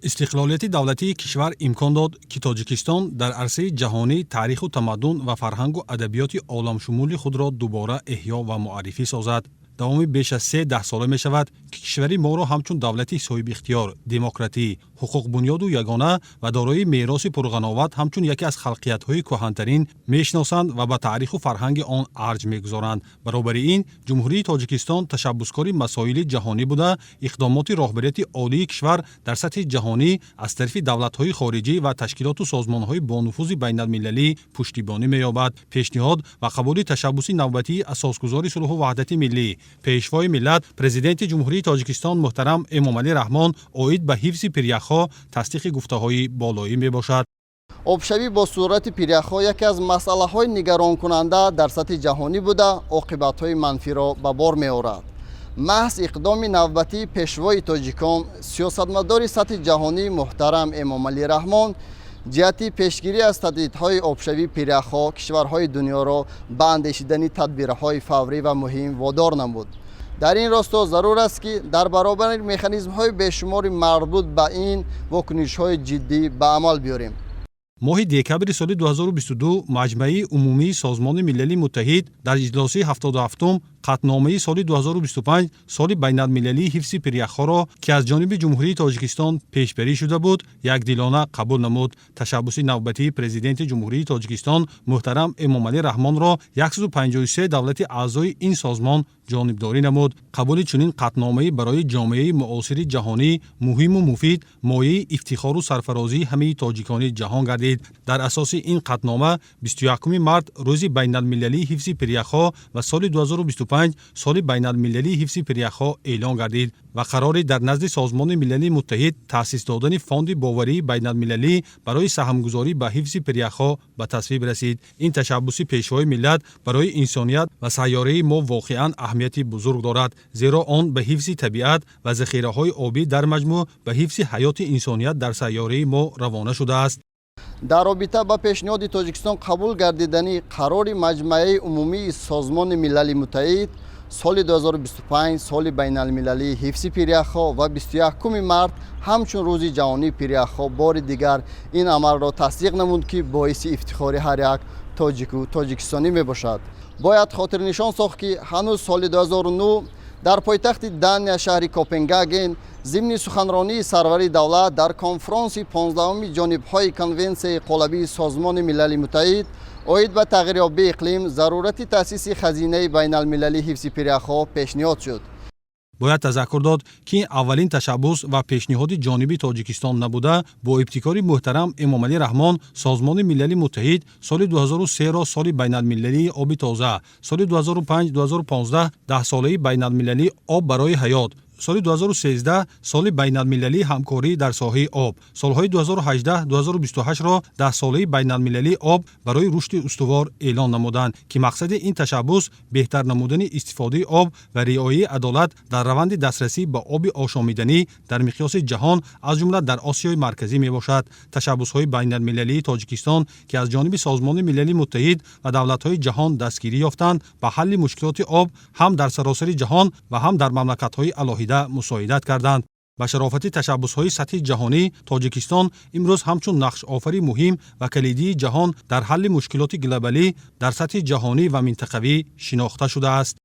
استقلالیت دولتی کشور امکان داد که تاجیکستان در عرصه جهانی تاریخ و تمدن و فرهنگ و ادبیات عالم شمول خود را دوباره احیا و معرفی سازد. دوام بیش از 13 ساله می شود که کشوری ما را همچون دولتی صاحب اختیار، دموکراتی، حقوق بنیاد و یگانه و دارای میراث پرغناوت همچون یکی از خلقیت‌های کهن‌ترین میشناسند و به تاریخ و فرهنگ آن ارج می‌گذارند. برابر این، جمهوری تاجیکستان تشبثکار مسائل جهانی بوده، اقدامات راهبریت عالی کشور در سطح جهانی از طرف دولت‌های خارجی و تشکیلات و سازمان‌های با نفوذ بین‌المللی پشتیبانی می‌یابد. پیشنهاد و قبول تشبث نوبتی اساسگذار صلح و وحدت ملی، پیشوای ملت پرزیدنت جمهوری تاجیکستان محترم امامعلی رحمان عاید به حفظ پیریخ‌ها تصدیق گفته‌های بالایی میباشد. آبشوی با صورت پیریخ‌ها یکی از مسئله‌های نگران کننده در سطح جهانی بوده، عاقبت‌های منفی را به بار می‌آورد. محض اقدام نوبتی پیشوای تاجیکان، سیاستمدار سطح جهانی محترم امامعلی رحمان جهت پیشگیری از تهدیدهای آبشوی پیریخ‌ها کشورهای دنیا را به اندیشیدن تدبیرهای فوری و مهم وادار نمود. در این راستا ضرور است که در برابر مکانیزم‌های بیشمار مربوط به این واکنش‌های جدی به عمل بیاریم. ماه دکبر سال 2022 مجمع عمومی سازمان ملل متحد در اجلاس 77م قطعنامه سال 2025 سال بین‌المللی حفظ پیریخ‌ها را که از جانب جمهوری تاجیکستان پیشبری شده بود، یکدلانه قبول نمود. تشبث نوبتی پرزیدنت جمهوری تاجیکستان محترم امامعلی رحمان را 153 دولت اعضای این سازمان جانبداری نمود. قبول چنین قطعنامه برای جامعه معاصر جهانی مهم و مفید، مایه افتخار و سرفرازی همه تاجیکان جهان گردید. در اساس این قطعنامه 21 مارس روز بین‌المللی حفظ پیریخ‌ها و سال 2025 سال بین‌المللی حفظ پیریخ‌ها اعلان گردید و قرار در نزد سازمان ملل متحد تأسیس دادن فاند باوری بین‌المللی برای سهمگذاری به حفظ پیریخ‌ها به تصویب رسید. این تشبث پیشوای ملت برای انسانیت و سیاره ما واقعاً اهمیت بزرگ دارد، زیرا آن به حفظ طبیعت و ذخیره‌های آبی در مجموع به حفظ حیات انسانیت در سیاره ما روانه شده است. در رابطه با پیشنهاد تاجیکستان قبول گردیدنی قرار مجمع عمومی سازمان ملل متحد سال 2025 سال بین‌المللی حفظ پیریخ‌ها و 21 مارس همچون روز جهانی پیریخ‌ها بار دیگر این عمل را تصدیق نمود که باعث افتخار هر یک تاجیک و تاجیکستانی می باشد. باید خاطر نشان ساخت که هنوز سال 2009 در پایتخت دانیا شهر کوپنگاگن ضمن سخنرانی سروری دولت در کنفرانس 15 جانب‌های کنونسیون قالبی سازمان ملل متحد عاید به تغییریابی اقلیم ضرورت تأسیس خزینه بین‌المللی حفظ پیریخ‌ها پیشنهاد شد. باید تذکر داد که این اولین تشبث و پیشنهاد جانبی تاجیکستان نبوده. با ابتکار محترم امامعلی رحمان سازمان ملل متحد سال 2003 را سال بین‌المللی آب تازه، سال 2005 2015 10 ساله بین‌المللی آب برای حیات، سال 2013 سال بین‌المللی همکاری در ساحه آب، سالهای 2018 2028 را 10 ساله بین‌المللی آب برای رشد استوار اعلان نمودند که مقصد این تشبث بهتر نمودن استفاده آب و رعایت عدالت در روند دسترسی به آب آشامیدنی در مقیاس جهان از جمله در آسیای مرکزی میباشد. تشبث‌های بین‌المللی تاجیکستان که از جانب سازمان ملل متحد و دولت‌های جهان دستگیری یافتند به حل مشکلات آب هم در سراسر جهان و هم در مملکت‌های علاهیده مساعدت کردند. با شرافت تشبث‌های سطح جهانی، تاجیکستان امروز همچون نقش آفری مهم و کلیدی جهان در حل مشکلات گلوبالی در سطح جهانی و منطقوی شناخته شده است.